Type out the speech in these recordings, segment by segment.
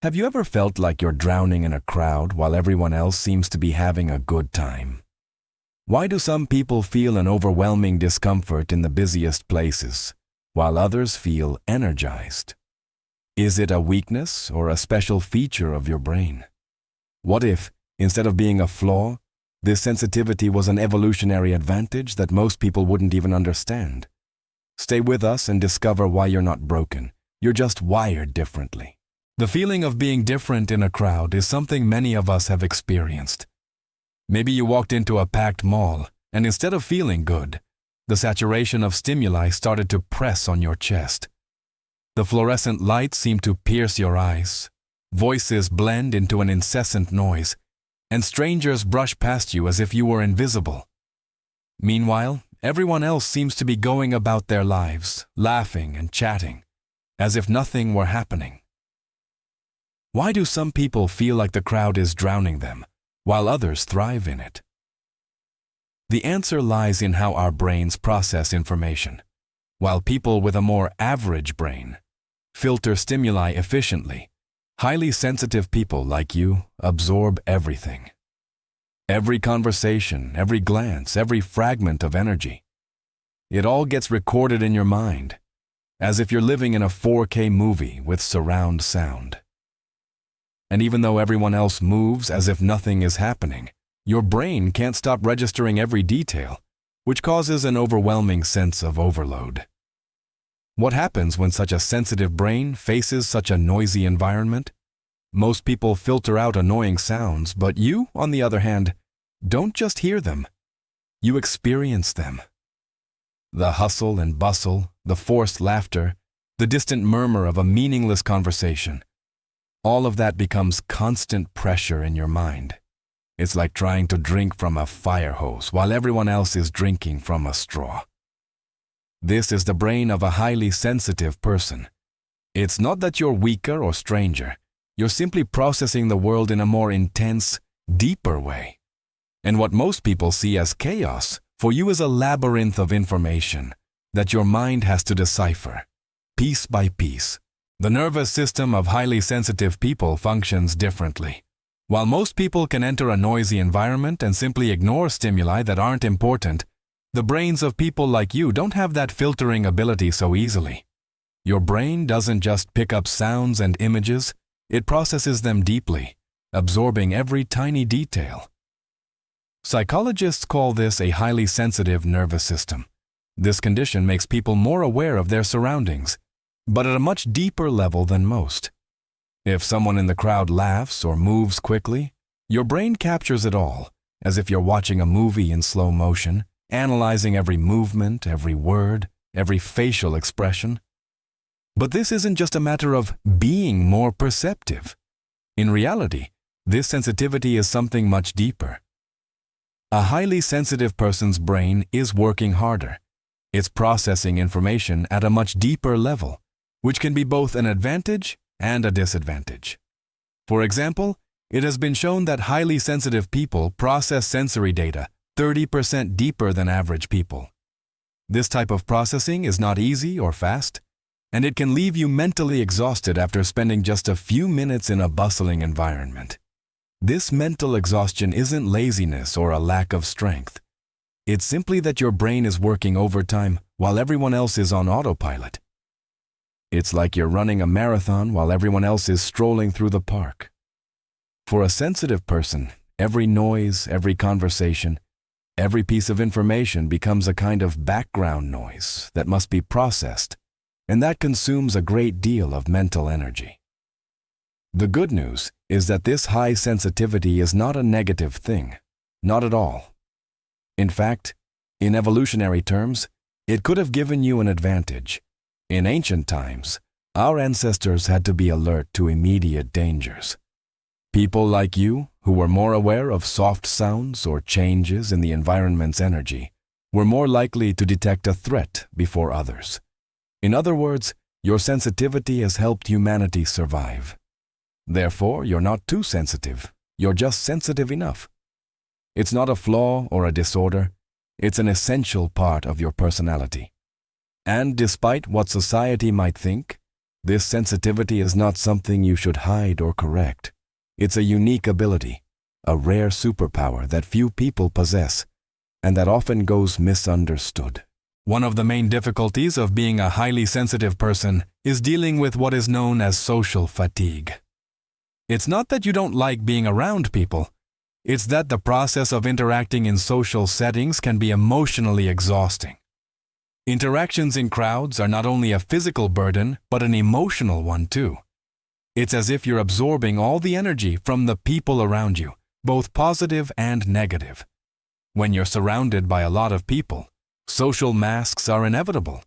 Have you ever felt like you're drowning in a crowd while everyone else seems to be having a good time? Why do some people feel an overwhelming discomfort in the busiest places, while others feel energized? Is it a weakness or a special feature of your brain? What if, instead of being a flaw, this sensitivity was an evolutionary advantage that most people wouldn't even understand? Stay with us and discover why you're not broken. You're just wired differently. The feeling of being different in a crowd is something many of us have experienced. Maybe you walked into a packed mall, and instead of feeling good, the saturation of stimuli started to press on your chest. The fluorescent lights seem to pierce your eyes, voices blend into an incessant noise, and strangers brush past you as if you were invisible. Meanwhile, everyone else seems to be going about their lives, laughing and chatting, as if nothing were happening. Why do some people feel like the crowd is drowning them, while others thrive in it? The answer lies in how our brains process information. While people with a more average brain filter stimuli efficiently, highly sensitive people like you absorb everything. Every conversation, every glance, every fragment of energy. It all gets recorded in your mind, as if you're living in a 4K movie with surround sound. And even though everyone else moves as if nothing is happening, your brain can't stop registering every detail, which causes an overwhelming sense of overload. What happens when such a sensitive brain faces such a noisy environment? Most people filter out annoying sounds, but you, on the other hand, don't just hear them. You experience them. The hustle and bustle, the forced laughter, the distant murmur of a meaningless conversation. All of that becomes constant pressure in your mind. It's like trying to drink from a fire hose while everyone else is drinking from a straw. This is the brain of a highly sensitive person. It's not that you're weaker or stranger. You're simply processing the world in a more intense, deeper way. And what most people see as chaos, for you is a labyrinth of information that your mind has to decipher, piece by piece. The nervous system of highly sensitive people functions differently. While most people can enter a noisy environment and simply ignore stimuli that aren't important, the brains of people like you don't have that filtering ability so easily. Your brain doesn't just pick up sounds and images, it processes them deeply, absorbing every tiny detail. Psychologists call this a highly sensitive nervous system. This condition makes people more aware of their surroundings, but at a much deeper level than most. If someone in the crowd laughs or moves quickly, your brain captures it all, as if you're watching a movie in slow motion, analyzing every movement, every word, every facial expression. But this isn't just a matter of being more perceptive. In reality, this sensitivity is something much deeper. A highly sensitive person's brain is working harder. It's processing information at a much deeper level, which can be both an advantage and a disadvantage. For example, it has been shown that highly sensitive people process sensory data 30% deeper than average people. This type of processing is not easy or fast, and it can leave you mentally exhausted after spending just a few minutes in a bustling environment. This mental exhaustion isn't laziness or a lack of strength. It's simply that your brain is working overtime while everyone else is on autopilot. It's like you're running a marathon while everyone else is strolling through the park. For a sensitive person, every noise, every conversation, every piece of information becomes a kind of background noise that must be processed, and that consumes a great deal of mental energy. The good news is that this high sensitivity is not a negative thing, not at all. In fact, in evolutionary terms, it could have given you an advantage. In ancient times, our ancestors had to be alert to immediate dangers. People like you, who were more aware of soft sounds or changes in the environment's energy, were more likely to detect a threat before others. In other words, your sensitivity has helped humanity survive. Therefore, you're not too sensitive, you're just sensitive enough. It's not a flaw or a disorder, it's an essential part of your personality. And despite what society might think, This sensitivity is not something you should hide or correct. It's a unique ability, a rare superpower that few people possess, and that often goes misunderstood. One of the main difficulties of being a highly sensitive person is dealing with what is known as social fatigue. It's not that you don't like being around people. It's that the process of interacting in social settings can be emotionally exhausting. Interactions in crowds are not only a physical burden, but an emotional one too. It's as if you're absorbing all the energy from the people around you, both positive and negative. When you're surrounded by a lot of people, social masks are inevitable.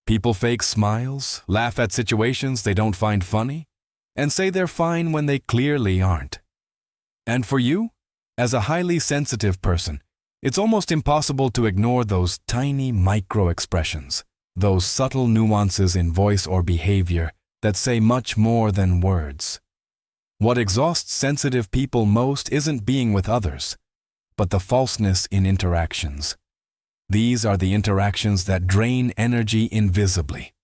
People fake smiles, laugh at situations they don't find funny, and say they're fine when they clearly aren't. And for you, as a highly sensitive person, it's almost impossible to ignore those tiny micro-expressions, those subtle nuances in voice or behavior that say much more than words. What exhausts sensitive people most isn't being with others, but the falseness in interactions. These are the interactions that drain energy invisibly.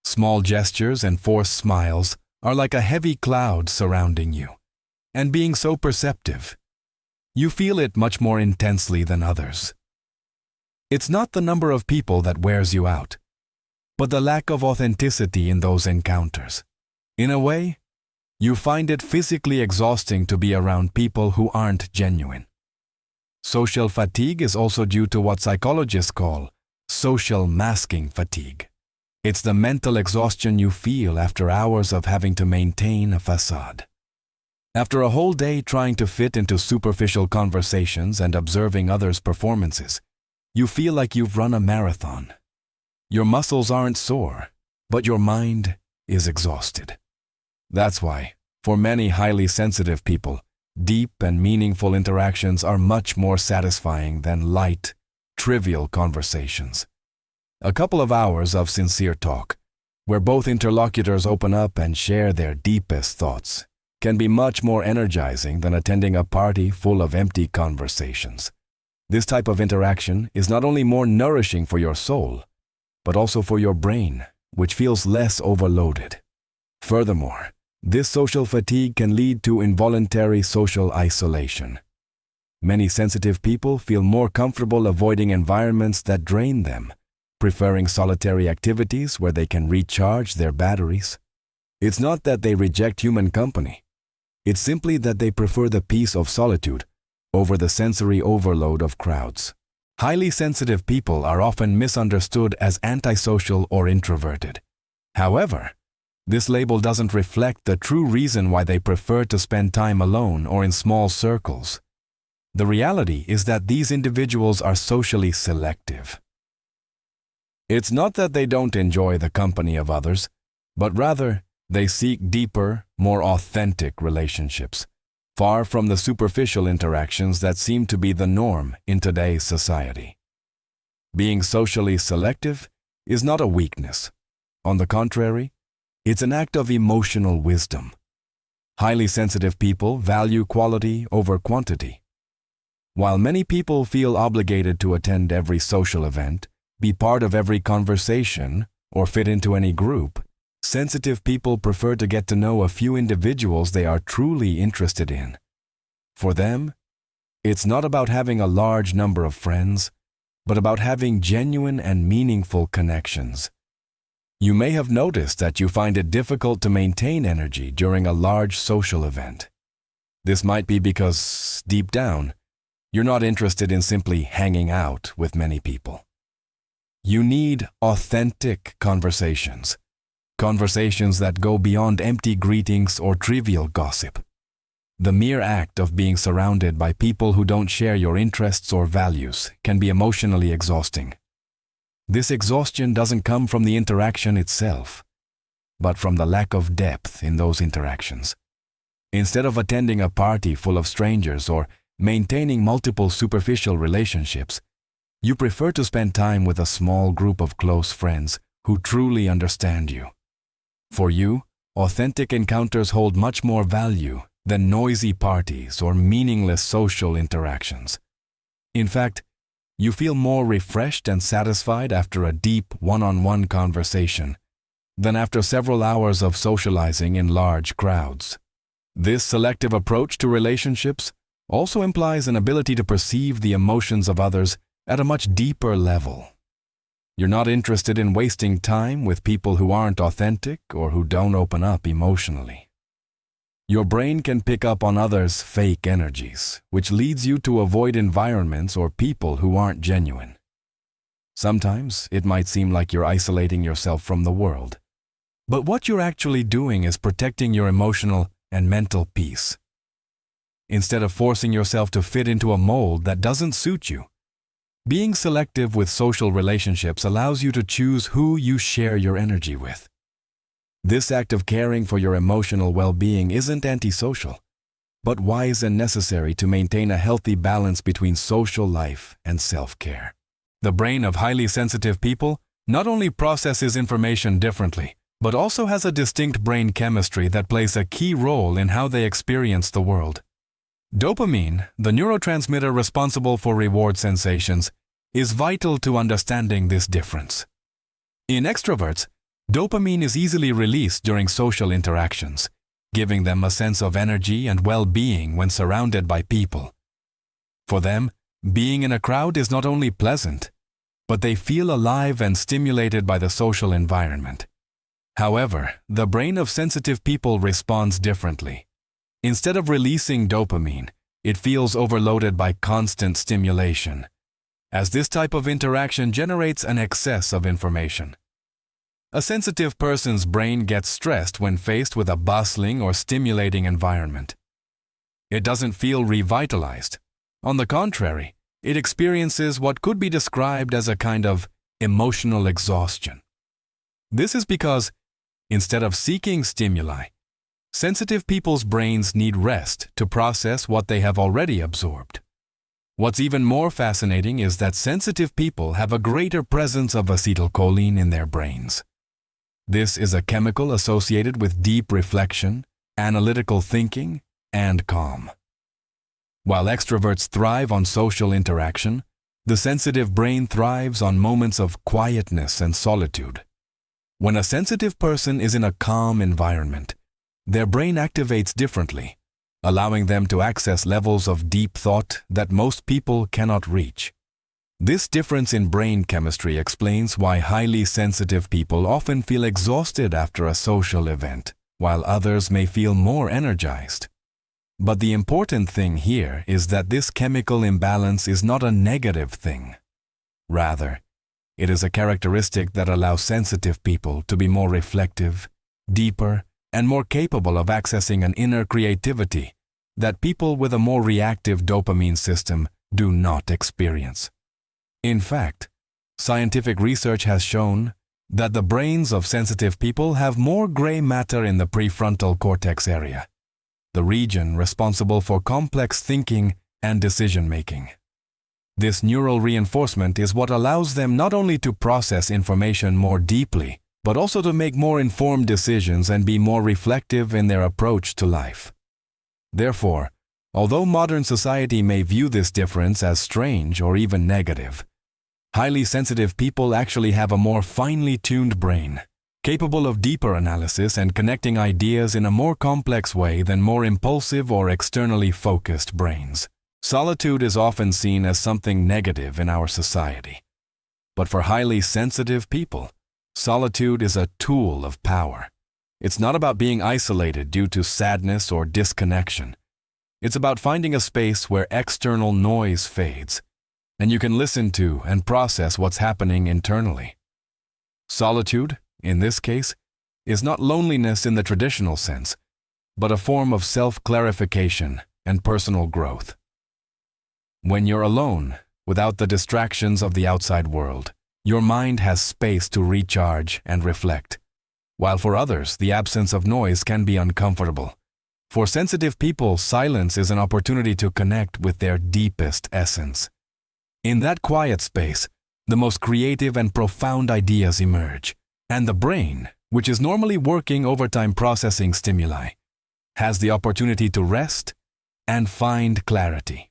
Small gestures and forced smiles are like a heavy cloud surrounding you, and being so perceptive, you feel it much more intensely than others. It's not the number of people that wears you out, but the lack of authenticity in those encounters. In a way, you find it physically exhausting to be around people who aren't genuine. Social fatigue is also due to what psychologists call social masking fatigue. It's the mental exhaustion you feel after hours of having to maintain a facade. After a whole day trying to fit into superficial conversations and observing others' performances, you feel like you've run a marathon. Your muscles aren't sore, but your mind is exhausted. That's why, for many highly sensitive people, deep and meaningful interactions are much more satisfying than light, trivial conversations. A couple of hours of sincere talk, where both interlocutors open up and share their deepest thoughts, can be much more energizing than attending a party full of empty conversations. This type of interaction is not only more nourishing for your soul, but also for your brain, which feels less overloaded. Furthermore, this social fatigue can lead to involuntary social isolation. Many sensitive people feel more comfortable avoiding environments that drain them, preferring solitary activities where they can recharge their batteries. It's not that they reject human company. It's simply that they prefer the peace of solitude over the sensory overload of crowds. Highly sensitive people are often misunderstood as antisocial or introverted. However, this label doesn't reflect the true reason why they prefer to spend time alone or in small circles. The reality is that these individuals are socially selective. It's not that they don't enjoy the company of others, but rather they seek deeper, more authentic relationships, far from the superficial interactions that seem to be the norm in today's society. Being socially selective is not a weakness. On the contrary, it's an act of emotional wisdom. Highly sensitive people value quality over quantity. While many people feel obligated to attend every social event, be part of every conversation, or fit into any group, sensitive people prefer to get to know a few individuals they are truly interested in. For them, it's not about having a large number of friends, but about having genuine and meaningful connections. You may have noticed that you find it difficult to maintain energy during a large social event. This might be because, deep down, you're not interested in simply hanging out with many people. You need authentic conversations. Conversations that go beyond empty greetings or trivial gossip. The mere act of being surrounded by people who don't share your interests or values can be emotionally exhausting. This exhaustion doesn't come from the interaction itself, but from the lack of depth in those interactions. Instead of attending a party full of strangers or maintaining multiple superficial relationships, you prefer to spend time with a small group of close friends who truly understand you. For you, authentic encounters hold much more value than noisy parties or meaningless social interactions. In fact, you feel more refreshed and satisfied after a deep one-on-one conversation than after several hours of socializing in large crowds. This selective approach to relationships also implies an ability to perceive the emotions of others at a much deeper level. You're not interested in wasting time with people who aren't authentic or who don't open up emotionally. Your brain can pick up on others' fake energies, which leads you to avoid environments or people who aren't genuine. Sometimes it might seem like you're isolating yourself from the world, but what you're actually doing is protecting your emotional and mental peace. Instead of forcing yourself to fit into a mold that doesn't suit you, being selective with social relationships allows you to choose who you share your energy with. This act of caring for your emotional well-being isn't antisocial, but wise and necessary to maintain a healthy balance between social life and self-care. The brain of highly sensitive people not only processes information differently, but also has a distinct brain chemistry that plays a key role in how they experience the world. Dopamine, the neurotransmitter responsible for reward sensations, is vital to understanding this difference. In extroverts, dopamine is easily released during social interactions, giving them a sense of energy and well-being when surrounded by people. For them, being in a crowd is not only pleasant, but they feel alive and stimulated by the social environment. However, the brain of sensitive people responds differently. Instead of releasing dopamine, it feels overloaded by constant stimulation, as this type of interaction generates an excess of information. A sensitive person's brain gets stressed when faced with a bustling or stimulating environment. It doesn't feel revitalized. On the contrary, it experiences what could be described as a kind of emotional exhaustion. This is because, instead of seeking stimuli, sensitive people's brains need rest to process what they have already absorbed. What's even more fascinating is that sensitive people have a greater presence of acetylcholine in their brains. This is a chemical associated with deep reflection, analytical thinking, and calm. While extroverts thrive on social interaction, the sensitive brain thrives on moments of quietness and solitude. When a sensitive person is in a calm environment, their brain activates differently, allowing them to access levels of deep thought that most people cannot reach. This difference in brain chemistry explains why highly sensitive people often feel exhausted after a social event, while others may feel more energized. But the important thing here is that this chemical imbalance is not a negative thing. Rather, it is a characteristic that allows sensitive people to be more reflective, deeper, and more capable of accessing an inner creativity that people with a more reactive dopamine system do not experience. In fact, scientific research has shown that the brains of sensitive people have more gray matter in the prefrontal cortex area, the region responsible for complex thinking and decision-making. This neural reinforcement is what allows them not only to process information more deeply, but also to make more informed decisions and be more reflective in their approach to life. Therefore, although modern society may view this difference as strange or even negative, highly sensitive people actually have a more finely tuned brain, capable of deeper analysis and connecting ideas in a more complex way than more impulsive or externally focused brains. Solitude is often seen as something negative in our society. But for highly sensitive people, solitude is a tool of power. It's not about being isolated due to sadness or disconnection. It's about finding a space where external noise fades, and you can listen to and process what's happening internally. Solitude, in this case, is not loneliness in the traditional sense, but a form of self-clarification and personal growth. When you're alone, without the distractions of the outside world, your mind has space to recharge and reflect, while for others, the absence of noise can be uncomfortable. For sensitive people, silence is an opportunity to connect with their deepest essence. In that quiet space, the most creative and profound ideas emerge, and the brain, which is normally working overtime processing stimuli, has the opportunity to rest and find clarity.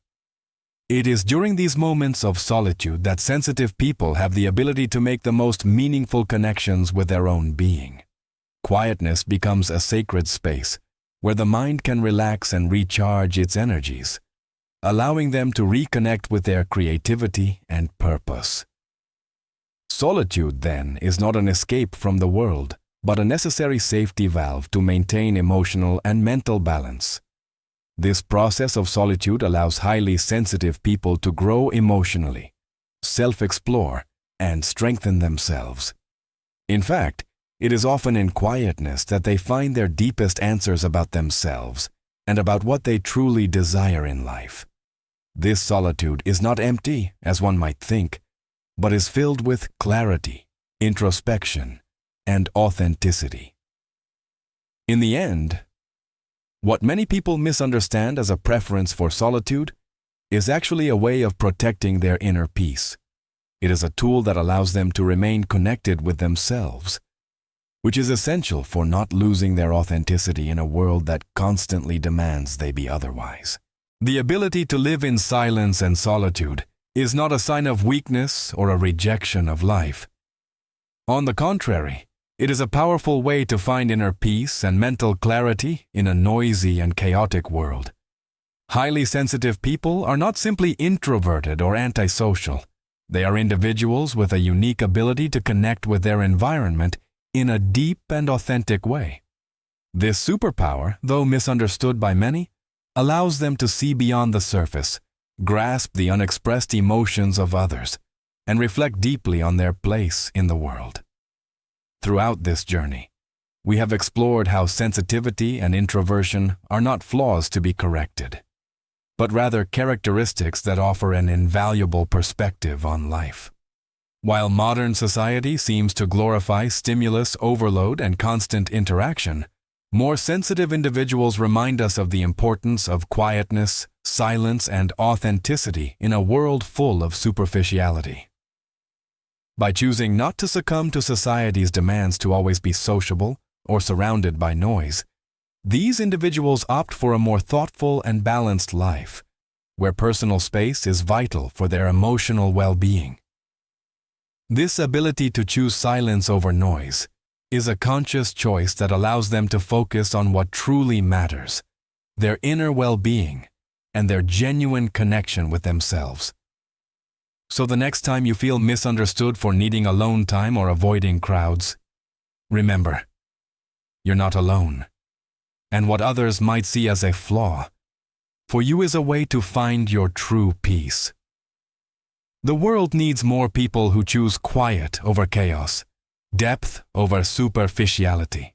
It is during these moments of solitude that sensitive people have the ability to make the most meaningful connections with their own being. quietness becomes a sacred space where the mind can relax and recharge its energies, allowing them to reconnect with their creativity and purpose. Solitude, then, is not an escape from the world, but a necessary safety valve to maintain emotional and mental balance. This process of solitude allows highly sensitive people to grow emotionally, self-explore, and strengthen themselves. In fact, it is often in quietness that they find their deepest answers about themselves and about what they truly desire in life. This solitude is not empty, as one might think, but is filled with clarity, introspection, and authenticity. In the end, what many people misunderstand as a preference for solitude is actually a way of protecting their inner peace. It is a tool that allows them to remain connected with themselves, which is essential for not losing their authenticity in a world that constantly demands they be otherwise. The ability to live in silence and solitude is not a sign of weakness or a rejection of life. On the contrary, it is a powerful way to find inner peace and mental clarity in a noisy and chaotic world. Highly sensitive people are not simply introverted or antisocial. They are individuals with a unique ability to connect with their environment in a deep and authentic way. This superpower, though misunderstood by many, allows them to see beyond the surface, grasp the unexpressed emotions of others, and reflect deeply on their place in the world. Throughout this journey, we have explored how sensitivity and introversion are not flaws to be corrected, but rather characteristics that offer an invaluable perspective on life. While modern society seems to glorify stimulus overload and constant interaction, more sensitive individuals remind us of the importance of quietness, silence, and authenticity in a world full of superficiality. By choosing not to succumb to society's demands to always be sociable or surrounded by noise, these individuals opt for a more thoughtful and balanced life, where personal space is vital for their emotional well-being. This ability to choose silence over noise is a conscious choice that allows them to focus on what truly matters, their inner well-being, and their genuine connection with themselves. So the next time you feel misunderstood for needing alone time or avoiding crowds, remember, you're not alone. And what others might see as a flaw, for you is a way to find your true peace. The world needs more people who choose quiet over chaos, depth over superficiality,